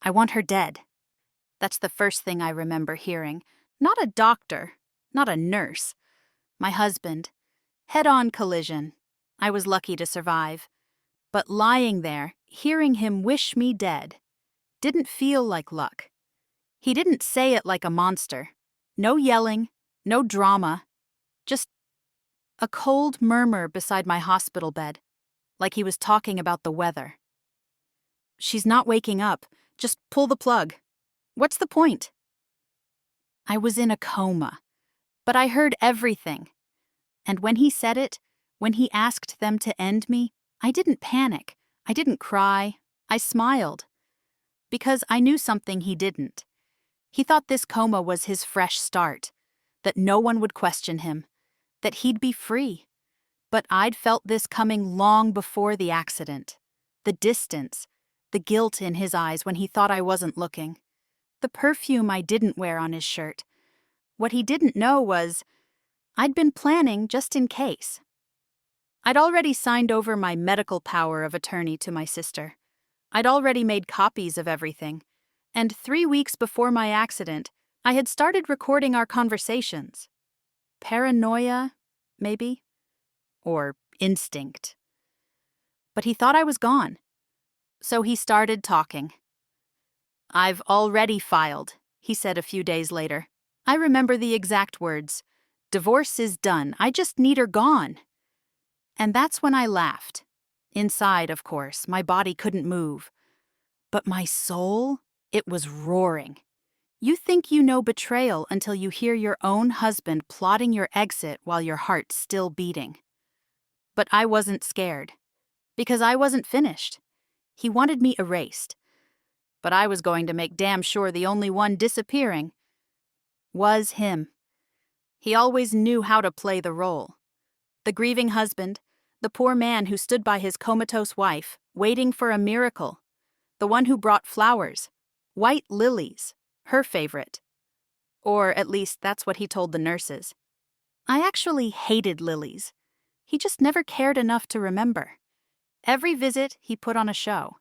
I want her dead. That's the first thing I remember hearing. Not a doctor, not a nurse. My husband. Head-on collision. I was lucky to survive. But lying there, hearing him wish me dead, didn't feel like luck. He didn't say it like a monster. No yelling, no drama. Just a cold murmur beside my hospital bed, like he was talking about the weather. She's not waking up. Just pull the plug. What's the point? I was in a coma, but I heard everything. And when he said it, when he asked them to end me, I didn't panic. I didn't cry. I smiled. Because I knew something he didn't. He thought this coma was his fresh start, that no one would question him, that he'd be free. But I'd felt this coming long before the accident. The distance, the guilt in his eyes when he thought I wasn't looking. The perfume I didn't wear on his shirt. What he didn't know was, I'd been planning just in case. I'd already signed over my medical power of attorney to my sister. I'd already made copies of everything. And 3 weeks before my accident, I had started recording our conversations. Paranoia, maybe? Or instinct. But he thought I was gone. So he started talking. "I've already filed," he said a few days later. I remember the exact words. "Divorce is done. I just need her gone." And that's when I laughed. Inside, of course, my body couldn't move. But my soul, it was roaring. You think you know betrayal until you hear your own husband plotting your exit while your heart's still beating. But I wasn't scared. Because I wasn't finished. He wanted me erased. But I was going to make damn sure the only one disappearing was him. He always knew how to play the role. The grieving husband, the poor man who stood by his comatose wife, waiting for a miracle. The one who brought flowers, white lilies, her favorite. Or at least that's what he told the nurses. I actually hated lilies. He just never cared enough to remember. Every visit he put on a show.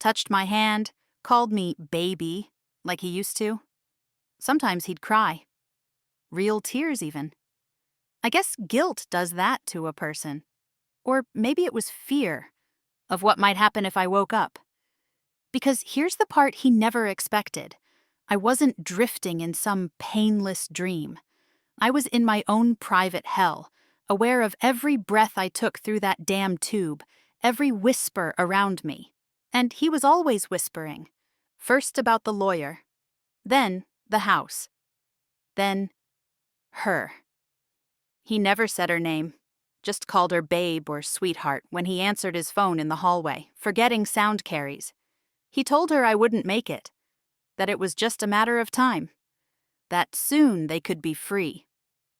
Touched my hand, called me baby, like he used to. Sometimes he'd cry. Real tears even. I guess guilt does that to a person. Or maybe it was fear of what might happen if I woke up. Because here's the part he never expected. I wasn't drifting in some painless dream. I was in my own private hell, aware of every breath I took through that damn tube, every whisper around me. And he was always whispering. First about the lawyer. Then the house. Then her. He never said her name. Just called her babe or sweetheart when he answered his phone in the hallway, forgetting sound carries. He told her I wouldn't make it. That it was just a matter of time. That soon they could be free.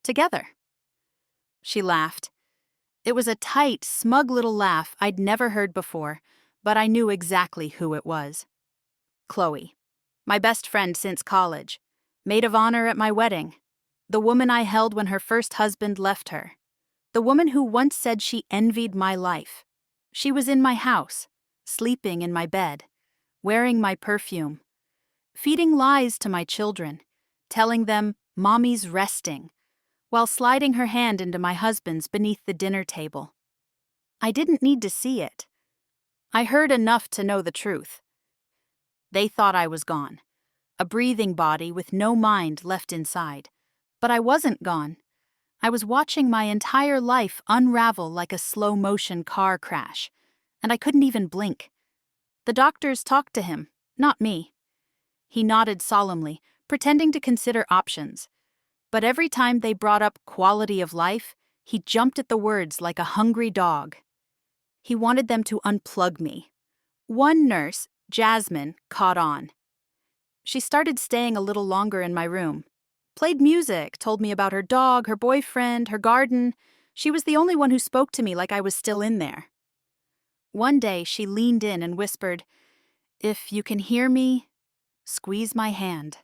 Together. She laughed. It was a tight, smug little laugh I'd never heard before, but I knew exactly who it was. Chloe. My best friend since college. Maid of honor at my wedding. The woman I held when her first husband left her. The woman who once said she envied my life. She was in my house, sleeping in my bed, wearing my perfume, feeding lies to my children, telling them mommy's resting, while sliding her hand into my husband's beneath the dinner table. I didn't need to see it. I heard enough to know the truth. They thought I was gone, a breathing body with no mind left inside. But I wasn't gone. I was watching my entire life unravel like a slow-motion car crash, and I couldn't even blink. The doctors talked to him, not me. He nodded solemnly, pretending to consider options. But every time they brought up quality of life, he jumped at the words like a hungry dog. He wanted them to unplug me. One nurse, Jasmine, caught on. She started staying a little longer in my room. Played music, told me about her dog, her boyfriend, her garden. She was the only one who spoke to me like I was still in there. One day, she leaned in and whispered, "If you can hear me, squeeze my hand."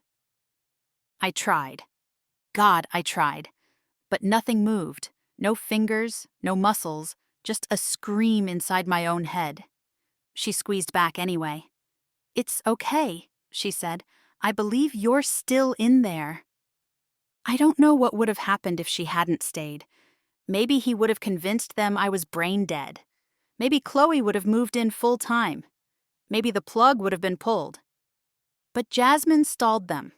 I tried. God, I tried. But nothing moved. No fingers, no muscles, just a scream inside my own head. She squeezed back anyway. "It's okay," she said. "I believe you're still in there." I don't know what would have happened if she hadn't stayed. Maybe he would have convinced them I was brain dead. Maybe Chloe would have moved in full time. Maybe the plug would have been pulled. But Jasmine stalled them.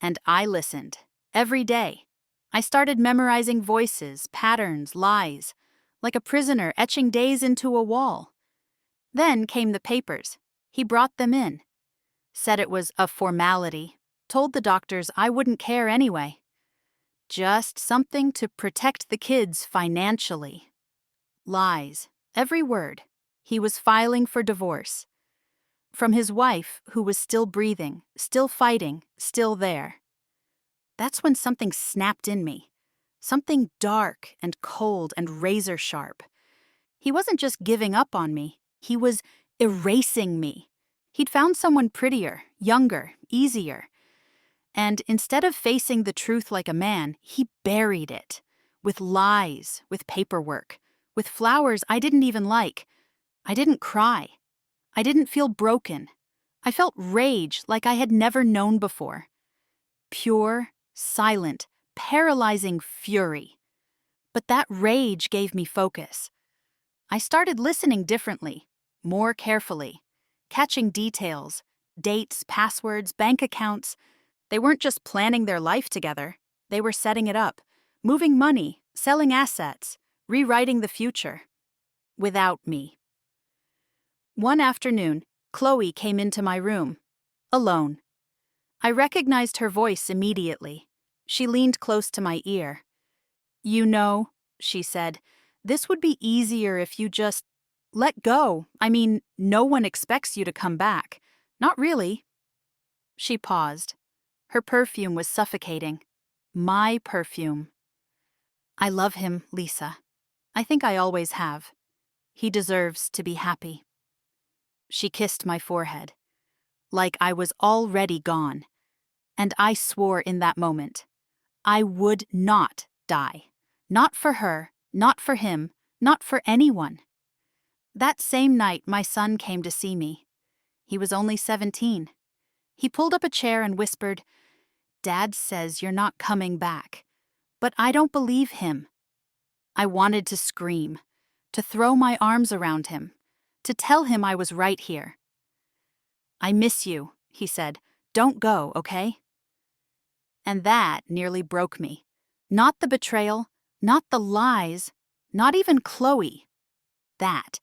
And I listened. Every day. I started memorizing voices, patterns, lies, like a prisoner etching days into a wall. Then came the papers. He brought them in. Said it was a formality. Told the doctors I wouldn't care anyway. Just something to protect the kids financially. Lies. Every word. He was filing for divorce. From his wife, who was still breathing, still fighting, still there. That's when something snapped in me. Something dark and cold and razor sharp. He wasn't just giving up on me. He was erasing me. He'd found someone prettier, younger, easier. And instead of facing the truth like a man, he buried it. With lies, with paperwork, with flowers I didn't even like. I didn't cry. I didn't feel broken. I felt rage like I had never known before. Pure, silent, paralyzing fury. But that rage gave me focus. I started listening differently, more carefully, catching details, dates, passwords, bank accounts. They weren't just planning their life together. They were setting it up, moving money, selling assets, rewriting the future. Without me. One afternoon, Chloe came into my room, alone. I recognized her voice immediately. She leaned close to my ear. "You know," she said, "this would be easier if you just let go. I mean, no one expects you to come back. Not really." She paused. Her perfume was suffocating. My perfume. "I love him, Lisa. I think I always have. He deserves to be happy." She kissed my forehead, like I was already gone. And I swore in that moment, I would not die. Not for her, not for him, not for anyone. That same night, my son came to see me. He was only 17. He pulled up a chair and whispered, "Dad says you're not coming back, but I don't believe him." I wanted to scream, to throw my arms around him, to tell him I was right here. "I miss you," he said. "Don't go, okay?" And that nearly broke me. Not the betrayal, not the lies, not even Chloe. That.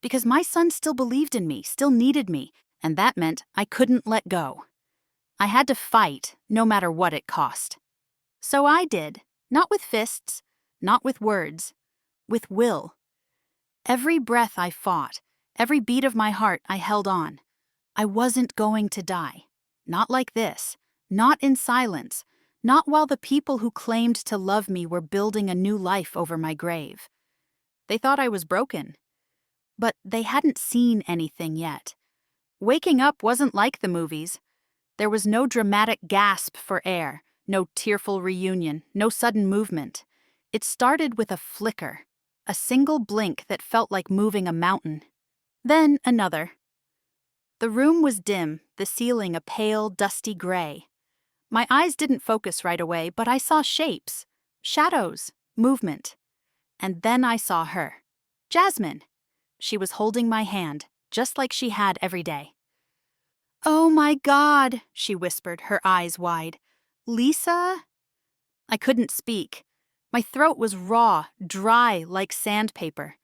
Because my son still believed in me, still needed me, and that meant I couldn't let go. I had to fight, no matter what it cost. So I did, not with fists, not with words, with will. Every breath I fought, every beat of my heart I held on. I wasn't going to die. Not like this. Not in silence. Not while the people who claimed to love me were building a new life over my grave. They thought I was broken. But they hadn't seen anything yet. Waking up wasn't like the movies. There was no dramatic gasp for air, no tearful reunion, no sudden movement. It started with a flicker, a single blink that felt like moving a mountain. Then another. The room was dim, the ceiling a pale, dusty gray. My eyes didn't focus right away, but I saw shapes, shadows, movement. And then I saw her. Jasmine. She was holding my hand, just like she had every day. "Oh my God," she whispered, her eyes wide. "Lisa?" I couldn't speak. My throat was raw, dry like sandpaper.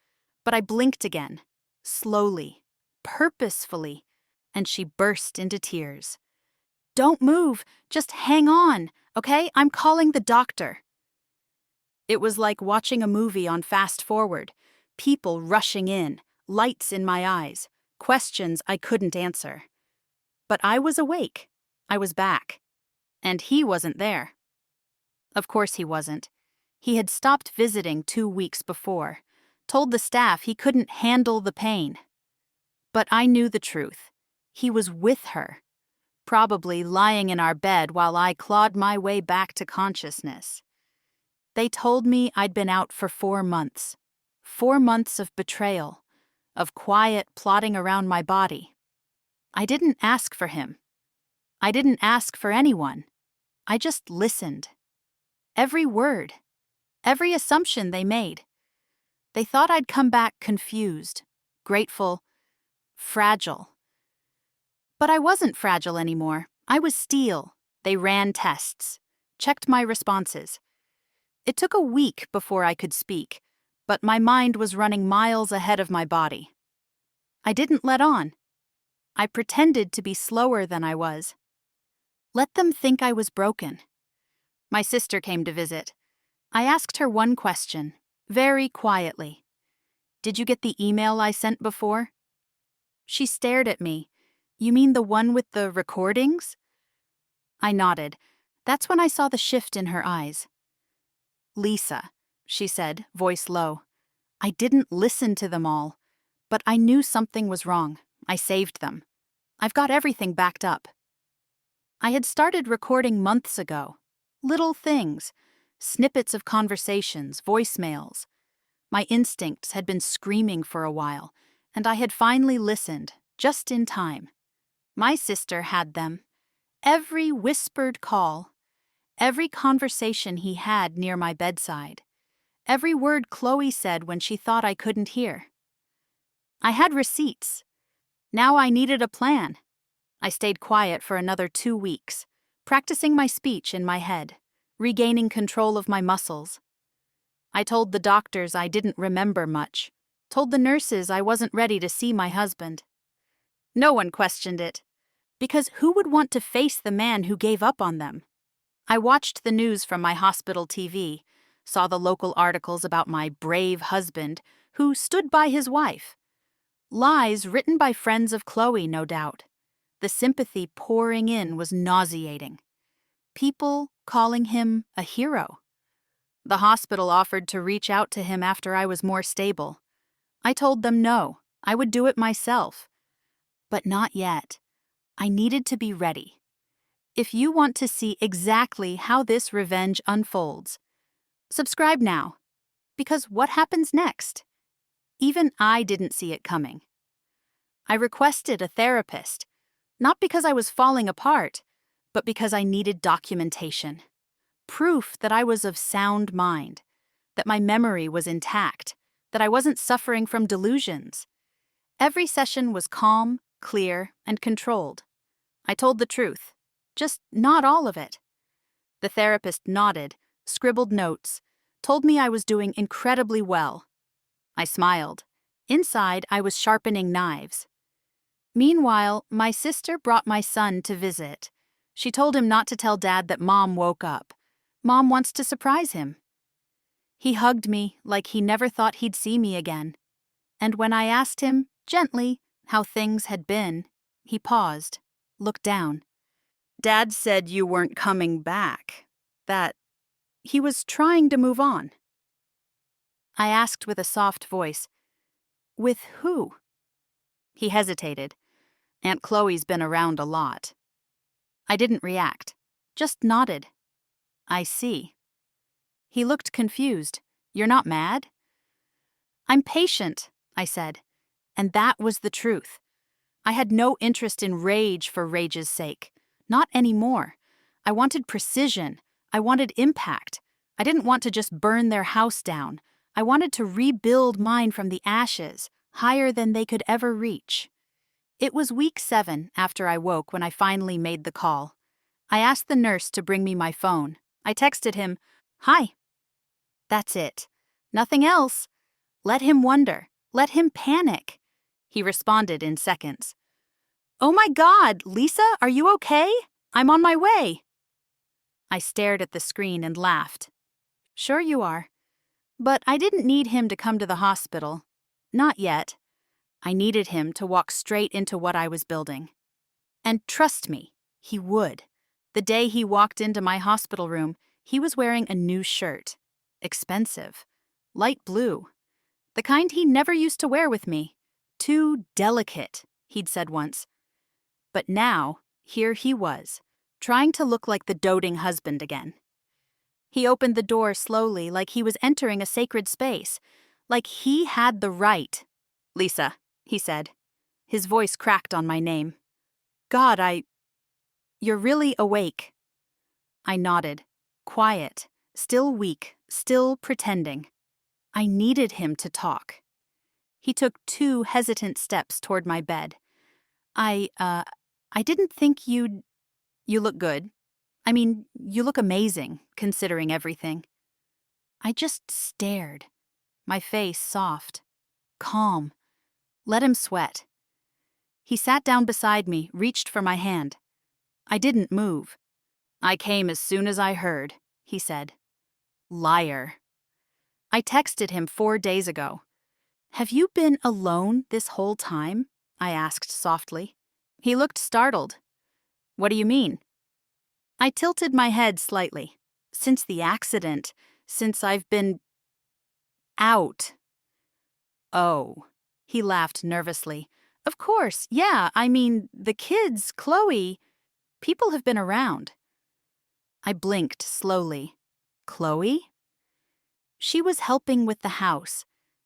But I blinked again, slowly, purposefully, and she burst into tears. "Don't move, just hang on, okay? I'm calling the doctor." It was like watching a movie on fast forward, people rushing in, lights in my eyes, questions I couldn't answer. But I was awake. I was back. And he wasn't there. Of course he wasn't. He had stopped visiting 2 weeks before, told the staff he couldn't handle the pain. But I knew the truth. He was with her, probably lying in our bed while I clawed my way back to consciousness. They told me I'd been out for 4 months. 4 months of betrayal, of quiet plotting around my body. I didn't ask for him. I didn't ask for anyone. I just listened. Every word, every assumption they made. They thought I'd come back confused, grateful, fragile. But I wasn't fragile anymore. I was steel. They ran tests, checked my responses. It took a week before I could speak, but my mind was running miles ahead of my body. I didn't let on. I pretended to be slower than I was. Let them think I was broken. My sister came to visit. I asked her one question, very quietly. "Did you get the email I sent before?" She stared at me. "You mean the one with the recordings?" I nodded. That's when I saw the shift in her eyes. "Lisa," she said, voice low. "I didn't listen to them all, but I knew something was wrong. I saved them. I've got everything backed up." I had started recording months ago. Little things, snippets of conversations, voicemails. My instincts had been screaming for a while, and I had finally listened, just in time. My sister had them. Every whispered call, every conversation he had near my bedside, every word Chloe said when she thought I couldn't hear. I had receipts. Now I needed a plan. I stayed quiet for another 2 weeks, practicing my speech in my head, regaining control of my muscles. I told the doctors I didn't remember much, told the nurses I wasn't ready to see my husband. No one questioned it, because who would want to face the man who gave up on them? I watched the news from my hospital TV, saw the local articles about my brave husband who stood by his wife. Lies written by friends of Chloe, no doubt. The sympathy pouring in was nauseating. People calling him a hero. The hospital offered to reach out to him after I was more stable. I told them no, I would do it myself. But not yet. I needed to be ready. If you want to see exactly how this revenge unfolds, subscribe now. Because what happens next? Even I didn't see it coming. I requested a therapist, not because I was falling apart, but because I needed documentation. Proof that I was of sound mind, that my memory was intact, that I wasn't suffering from delusions. Every session was calm, clear, and controlled. I told the truth, just not all of it. The therapist nodded, scribbled notes, told me I was doing incredibly well. I smiled. Inside, I was sharpening knives. Meanwhile, my sister brought my son to visit. She told him not to tell Dad that Mom woke up. Mom wants to surprise him. He hugged me like he never thought he'd see me again. And when I asked him, gently, how things had been, he paused, looked down. "Dad said you weren't coming back. That he was trying to move on." I asked with a soft voice, "With who?" He hesitated. "Aunt Chloe's been around a lot." I didn't react, just nodded. "I see." He looked confused. "You're not mad?" "I'm patient," I said, and that was the truth. I had no interest in rage for rage's sake. Not anymore. I wanted precision. I wanted impact. I didn't want to just burn their house down. I wanted to rebuild mine from the ashes, higher than they could ever reach. It was week 7 after I woke when I finally made the call. I asked the nurse to bring me my phone. I texted him, "Hi." That's it. Nothing else. Let him wonder. Let him panic. He responded in seconds. "Oh my God, Lisa, are you okay? I'm on my way." I stared at the screen and laughed. "Sure you are." But I didn't need him to come to the hospital. Not yet. I needed him to walk straight into what I was building. And trust me, he would. The day he walked into my hospital room, he was wearing a new shirt. Expensive. Light blue. The kind he never used to wear with me. Too delicate, he'd said once. But now, here he was, trying to look like the doting husband again. He opened the door slowly, like he was entering a sacred space, like he had the right. "Lisa," he said. His voice cracked on my name. "God, You're really awake." I nodded. Quiet, still weak, still pretending. I needed him to talk. He took 2 hesitant steps toward my bed. I didn't think you'd. You look good. I mean, you look amazing, considering everything." I just stared, my face soft, calm. Let him sweat. He sat down beside me, reached for my hand. I didn't move. "I came as soon as I heard," he said. Liar. I texted him 4 days ago. "Have you been alone this whole time?" I asked softly. He looked startled. "What do you mean?" I tilted my head slightly. "Since the accident, since I've been out." "Oh." He laughed nervously. "Of course, yeah, I mean, the kids, Chloe, people have been around." I blinked slowly. Chloe? She was helping with the house,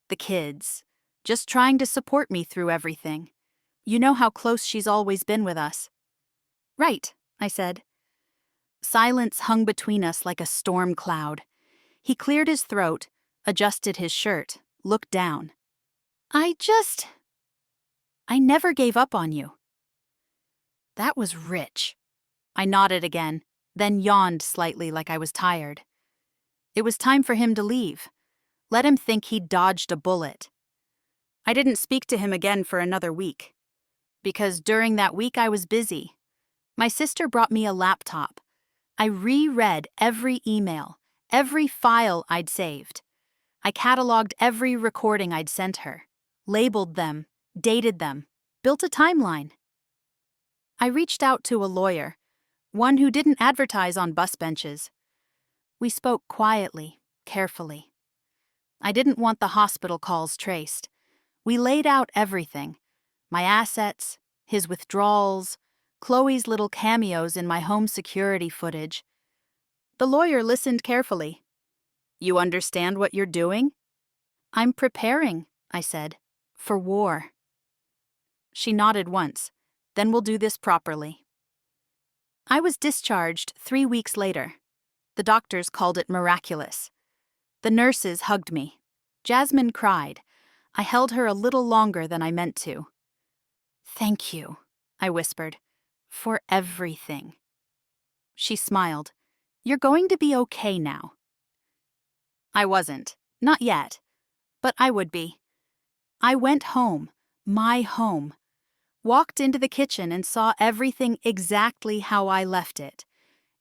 the kids, just trying to support me through everything. You know how close she's always been with us. "Right," I said. Silence hung between us like a storm cloud. He cleared his throat, adjusted his shirt, looked down. I never gave up on you." That was rich. I nodded again, then yawned slightly like I was tired. It was time for him to leave. Let him think he'd dodged a bullet. I didn't speak to him again for another week. Because during that week I was busy. My sister brought me a laptop. I reread every email, every file I'd saved. I cataloged every recording I'd sent her, labeled them, dated them, built a timeline. I reached out to a lawyer, one who didn't advertise on bus benches. We spoke quietly, carefully. I didn't want the hospital calls traced. We laid out everything: my assets, his withdrawals, Chloe's little cameos in my home security footage. The lawyer listened carefully. "You understand what you're doing?" "I'm preparing," I said, "for war." She nodded once. "Then we'll do this properly." I was discharged 3 weeks later. The doctors called it miraculous. The nurses hugged me. Jasmine cried. I held her a little longer than I meant to. "Thank you," I whispered, "for everything." She smiled. "You're going to be okay now." I wasn't. Not yet. But I would be. I went home, my home. Walked into the kitchen and saw everything exactly how I left it,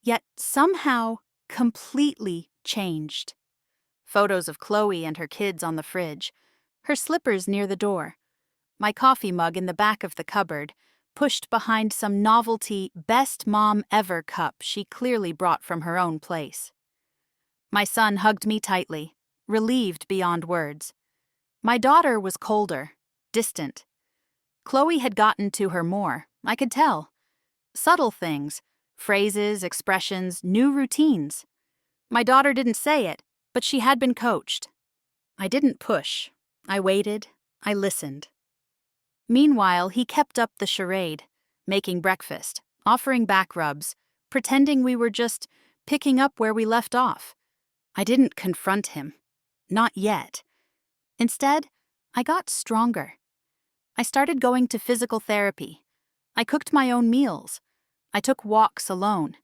yet somehow completely changed. Photos of Chloe and her kids on the fridge, her slippers near the door, my coffee mug in the back of the cupboard, pushed behind some novelty best mom ever cup she clearly brought from her own place. My son hugged me tightly, relieved beyond words. My daughter was colder, distant. Chloe had gotten to her more, I could tell. Subtle things, phrases, expressions, new routines. My daughter didn't say it, but she had been coached. I didn't push. I waited. I listened. Meanwhile, he kept up the charade, making breakfast, offering back rubs, pretending we were just picking up where we left off. I didn't confront him. Not yet. Instead, I got stronger. I started going to physical therapy. I cooked my own meals. I took walks alone.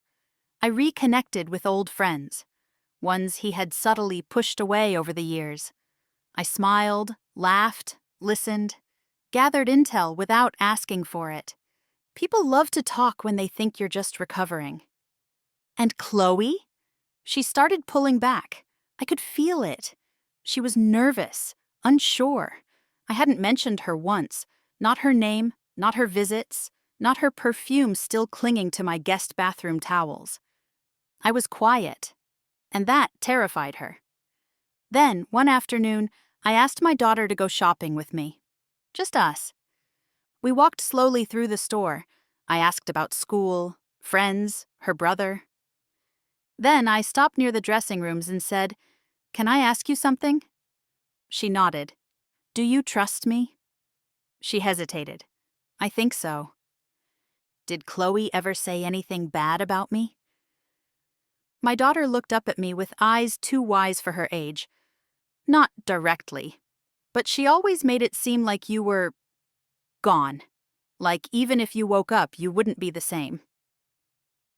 I reconnected with old friends, ones he had subtly pushed away over the years. I smiled, laughed, listened, gathered intel without asking for it. People love to talk when they think you're just recovering. And Chloe? She started pulling back. I could feel it. She was nervous, unsure. I hadn't mentioned her once. Not her name, not her visits, not her perfume still clinging to my guest bathroom towels. I was quiet, and that terrified her. Then, one afternoon, I asked my daughter to go shopping with me. Just us. We walked slowly through the store. I asked about school, friends, her brother. Then I stopped near the dressing rooms and said, "Can I ask you something?" She nodded. "Do you trust me?" She hesitated. "I think so." Did Chloe ever say anything bad about me? My daughter looked up at me with eyes too wise for her age. Not directly, but she always made it seem like you were gone. Like even if you woke up, you wouldn't be the same.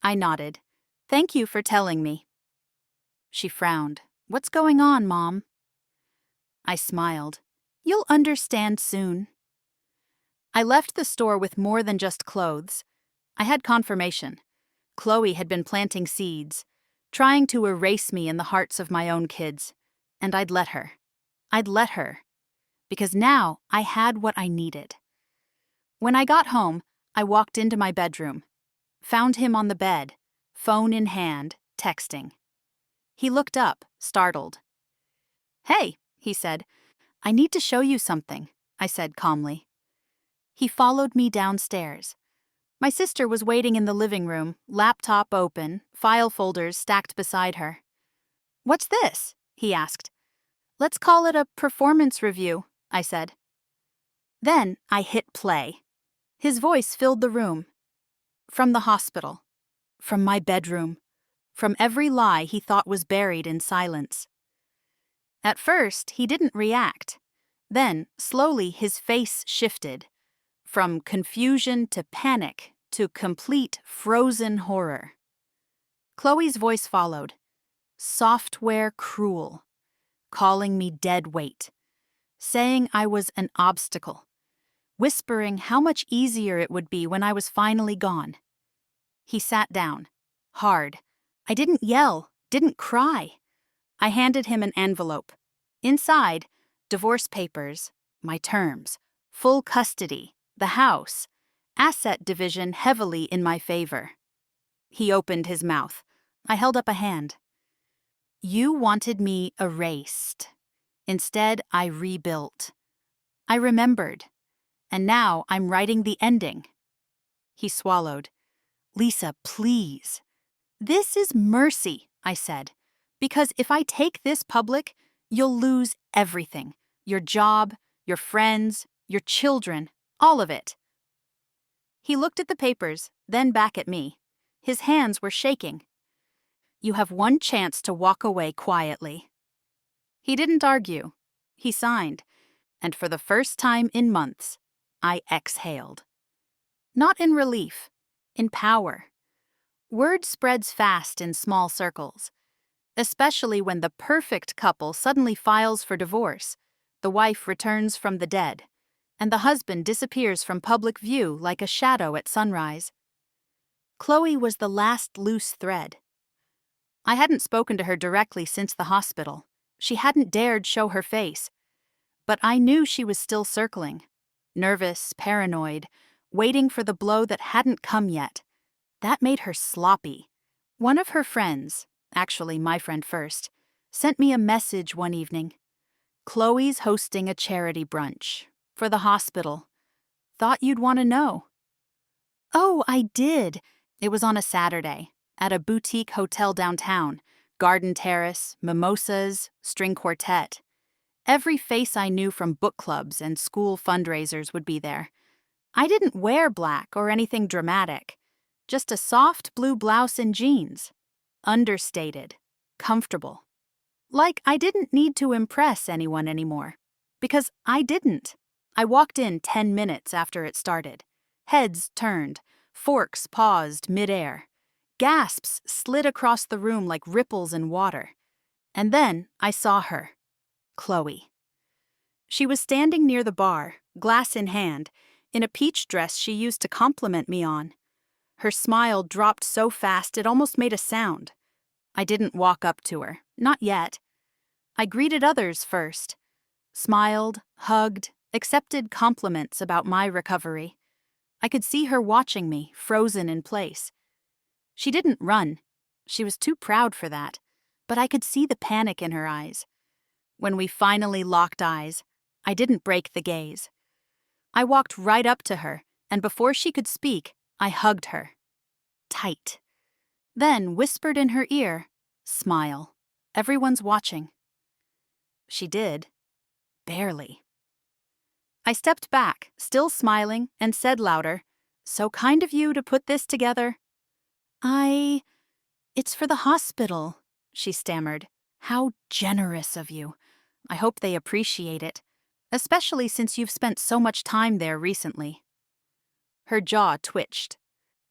I nodded. Thank you for telling me. She frowned. What's going on, Mom? I smiled. You'll understand soon. I left the store with more than just clothes. I had confirmation. Chloe had been planting seeds, trying to erase me in the hearts of my own kids. And I'd let her. I'd let her. Because now I had what I needed. When I got home, I walked into my bedroom. Found him on the bed, phone in hand, texting. He looked up, startled. Hey, he said. I need to show you something, I said calmly. He followed me downstairs. My sister was waiting in the living room, laptop open, file folders stacked beside her. What's this? He asked. Let's call it a performance review, I said. Then I hit play. His voice filled the room. From the hospital. From my bedroom. From every lie he thought was buried in silence. At first, he didn't react. Then, slowly, his face shifted. From confusion to panic to complete frozen horror. Chloe's voice followed. Software cruel. Calling me dead weight. Saying I was an obstacle. Whispering how much easier it would be when I was finally gone. He sat down. Hard. I didn't yell, didn't cry. I handed him an envelope. Inside, divorce papers, my terms, full custody, the house, asset division heavily in my favor. He opened his mouth. I held up a hand. You wanted me erased. Instead, I rebuilt. I remembered. And now I'm writing the ending. He swallowed. Lisa, please. This is mercy, I said. Because if I take this public, you'll lose everything. Your job, your friends, your children, all of it. He looked at the papers, then back at me. His hands were shaking. You have one chance to walk away quietly. He didn't argue. He signed. And for the first time in months, I exhaled. Not in relief, in power. Word spreads fast in small circles, especially when the perfect couple suddenly files for divorce, the wife returns from the dead, and the husband disappears from public view like a shadow at sunrise. Chloe was the last loose thread. I hadn't spoken to her directly since the hospital. She hadn't dared show her face. But I knew she was still circling. Nervous, paranoid, waiting for the blow that hadn't come yet. That made her sloppy. One of her friends, actually my friend first, sent me a message one evening. Chloe's hosting a charity brunch for the hospital. Thought you'd want to know. Oh, I did. It was on a Saturday, at a boutique hotel downtown. Garden terrace, mimosas, string quartet. Every face I knew from book clubs and school fundraisers would be there. I didn't wear black or anything dramatic. Just a soft blue blouse and jeans. Understated. Comfortable. Like I didn't need to impress anyone anymore. Because I didn't. I walked in 10 minutes after it started. Heads turned. Forks paused midair. Gasps slid across the room like ripples in water. And then I saw her. Chloe. She was standing near the bar, glass in hand, in a peach dress she used to compliment me on. Her smile dropped so fast it almost made a sound. I didn't walk up to her, not yet. I greeted others first. Smiled, hugged, accepted compliments about my recovery. I could see her watching me, frozen in place. She didn't run. She was too proud for that. But I could see the panic in her eyes. When we finally locked eyes, I didn't break the gaze. I walked right up to her, and before she could speak, I hugged her. Tight. Then whispered in her ear, smile. Everyone's watching. She did. Barely. I stepped back, still smiling, and said louder, So kind of you to put this together. It's for the hospital, she stammered. How generous of you. I hope they appreciate it, especially since you've spent so much time there recently. Her jaw twitched.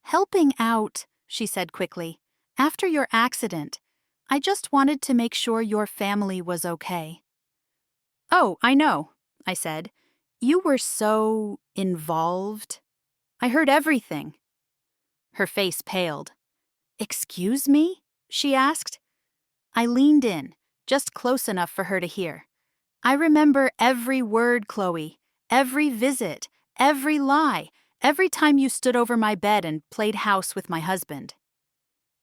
Helping out, she said quickly. After your accident, I just wanted to make sure your family was okay. Oh, I know, I said. You were so involved. I heard everything. Her face paled. Excuse me? She asked. I leaned in, just close enough for her to hear. I remember every word, Chloe, every visit, every lie, every time you stood over my bed and played house with my husband.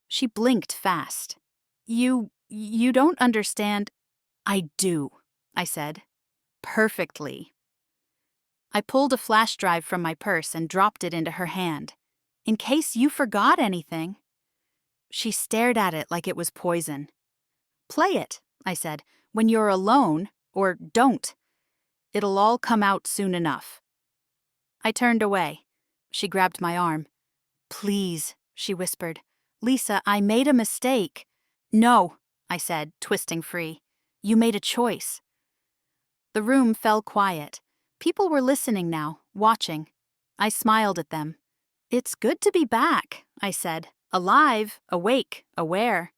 She blinked fast. You don't understand. I do, I said. Perfectly. I pulled a flash drive from my purse and dropped it into her hand. In case you forgot anything. She stared at it like it was poison. Play it, I said, when you're alone, or don't. It'll all come out soon enough. I turned away. She grabbed my arm. Please, she whispered. Lisa, I made a mistake. No, I said, twisting free. You made a choice. The room fell quiet. People were listening now, watching. I smiled at them. It's good to be back, I said. Alive, awake, aware.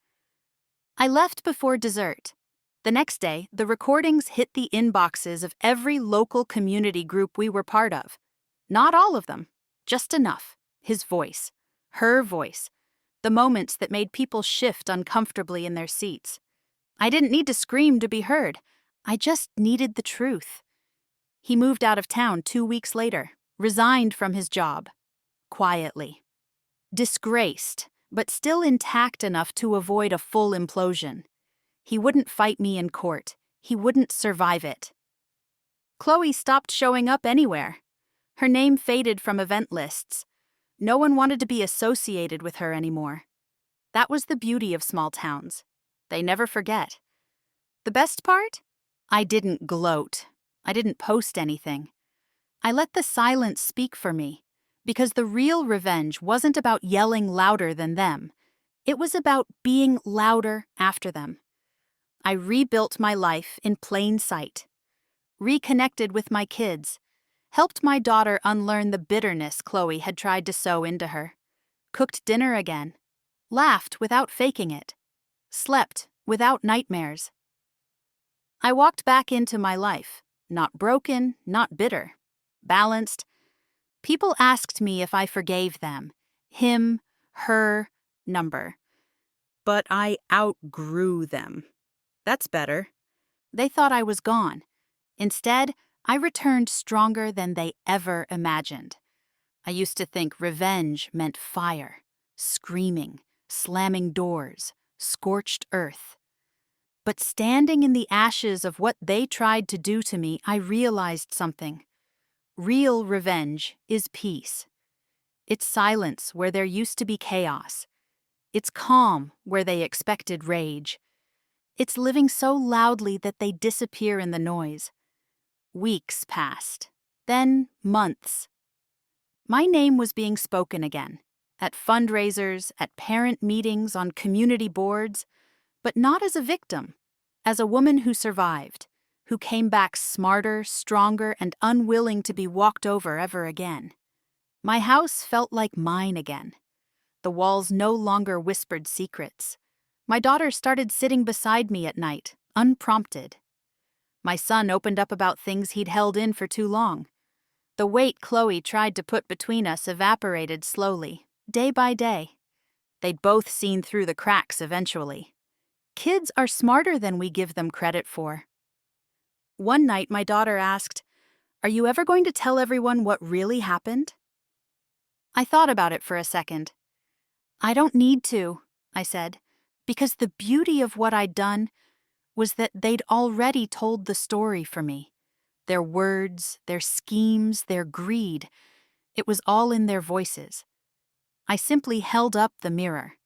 I left before dessert. The next day, the recordings hit the inboxes of every local community group we were part of. Not all of them, just enough. His voice, her voice, the moments that made people shift uncomfortably in their seats. I didn't need to scream to be heard. I just needed the truth. He moved out of town 2 weeks later, resigned from his job. Quietly. Disgraced, but still intact enough to avoid a full implosion. He wouldn't fight me in court. He wouldn't survive it. Chloe stopped showing up anywhere. Her name faded from event lists. No one wanted to be associated with her anymore. That was the beauty of small towns. They never forget. The best part? I didn't gloat. I didn't post anything. I let the silence speak for me, because the real revenge wasn't about yelling louder than them. It was about being louder after them. I rebuilt my life in plain sight, reconnected with my kids, helped my daughter unlearn the bitterness Chloe had tried to sow into her, cooked dinner again, laughed without faking it, slept without nightmares. I walked back into my life, not broken, not bitter, balanced. People asked me if I forgave them, him, her, number. But I outgrew them. That's better. They thought I was gone. Instead, I returned stronger than they ever imagined. I used to think revenge meant fire, screaming, slamming doors, scorched earth. But standing in the ashes of what they tried to do to me, I realized something. Real revenge is peace. It's silence where there used to be chaos. It's calm where they expected rage. It's living so loudly that they disappear in the noise. Weeks passed, then months. My name was being spoken again, at fundraisers, at parent meetings, on community boards, but not as a victim, as a woman who survived, who came back smarter, stronger, and unwilling to be walked over ever again. My house felt like mine again. The walls no longer whispered secrets. My daughter started sitting beside me at night, unprompted. My son opened up about things he'd held in for too long. The weight Chloe tried to put between us evaporated slowly, day by day. They'd both seen through the cracks eventually. Kids are smarter than we give them credit for. One night, my daughter asked, "Are you ever going to tell everyone what really happened?" I thought about it for a second. I don't need to, I said, because the beauty of what I'd done was that they'd already told the story for me. Their words, their schemes, their greed. It was all in their voices. I simply held up the mirror.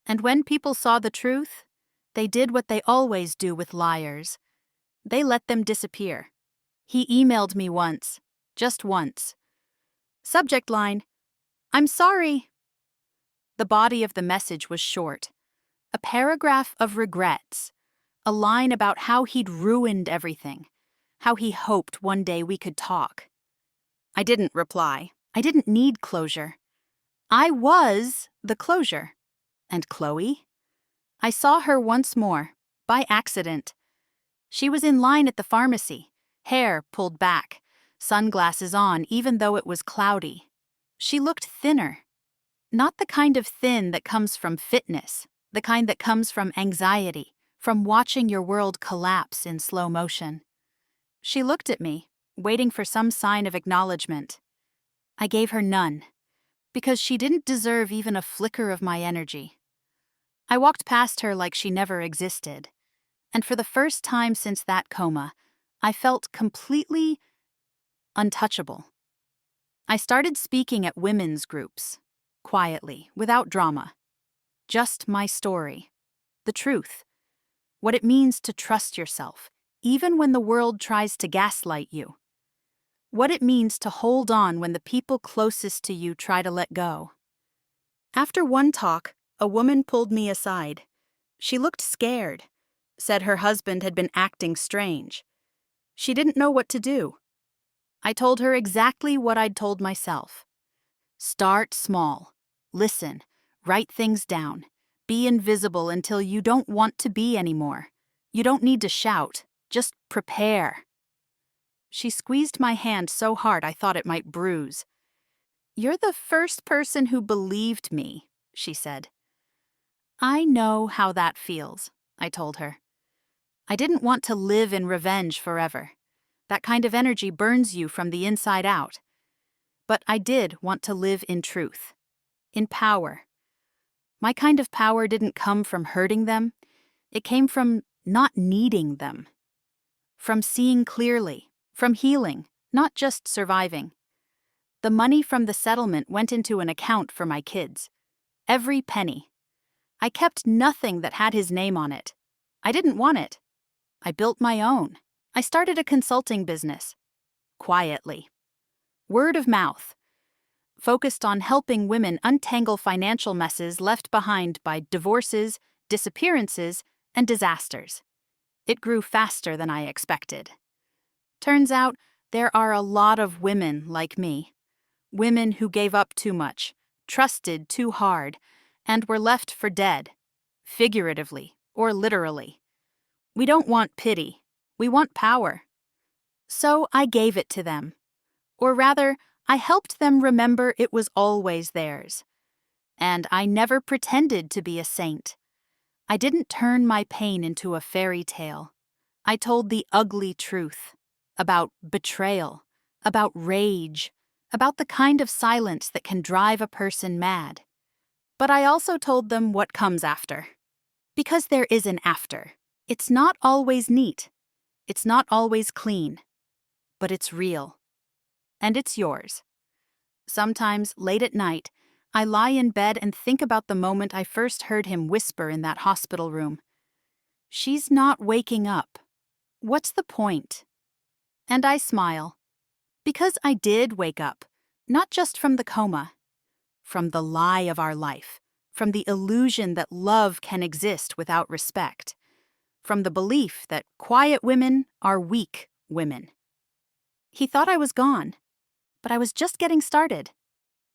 And when people saw the truth, they did what they always do with liars. They let them disappear. He emailed me once, just once. Subject line, I'm sorry. The body of the message was short. A paragraph of regrets. A line about how he'd ruined everything. How he hoped one day we could talk. I didn't reply. I didn't need closure. I was the closure. And Chloe? I saw her once more, by accident. She was in line at the pharmacy, hair pulled back, sunglasses on even though it was cloudy. She looked thinner. Not the kind of thin that comes from fitness, the kind that comes from anxiety, from watching your world collapse in slow motion. She looked at me, waiting for some sign of acknowledgement. I gave her none, because she didn't deserve even a flicker of my energy. I walked past her like she never existed, and for the first time since that coma, I felt completely untouchable. I started speaking at women's groups, quietly, without drama. Just my story. The truth. What it means to trust yourself, even when the world tries to gaslight you. What it means to hold on when the people closest to you try to let go. After one talk, a woman pulled me aside. She looked scared, said her husband had been acting strange. She didn't know what to do. I told her exactly what I'd told myself. Start small. Listen. Write things down. Be invisible until you don't want to be anymore. You don't need to shout. Just prepare. She squeezed my hand so hard I thought it might bruise. You're the first person who believed me, she said. I know how that feels, I told her. I didn't want to live in revenge forever. That kind of energy burns you from the inside out. But I did want to live in truth, in power. My kind of power didn't come from hurting them. It came from not needing them. From seeing clearly, from healing, not just surviving. The money from the settlement went into an account for my kids. Every penny. I kept nothing that had his name on it. I didn't want it. I built my own. I started a consulting business. Quietly. Word of mouth. Focused on helping women untangle financial messes left behind by divorces, disappearances, and disasters. It grew faster than I expected. Turns out, there are a lot of women like me. Women who gave up too much, trusted too hard, and were left for dead, figuratively or literally. We don't want pity. We want power. So I gave it to them. Or rather, I helped them remember it was always theirs. And I never pretended to be a saint. I didn't turn my pain into a fairy tale. I told the ugly truth. About betrayal. About rage. About the kind of silence that can drive a person mad. But I also told them what comes after. Because there is an after. It's not always neat. It's not always clean. But it's real. And it's yours. Sometimes, late at night, I lie in bed and think about the moment I first heard him whisper in that hospital room. She's not waking up. What's the point? And I smile. Because I did wake up, not just from the coma, from the lie of our life, from the illusion that love can exist without respect, from the belief that quiet women are weak women. He thought I was gone, but I was just getting started.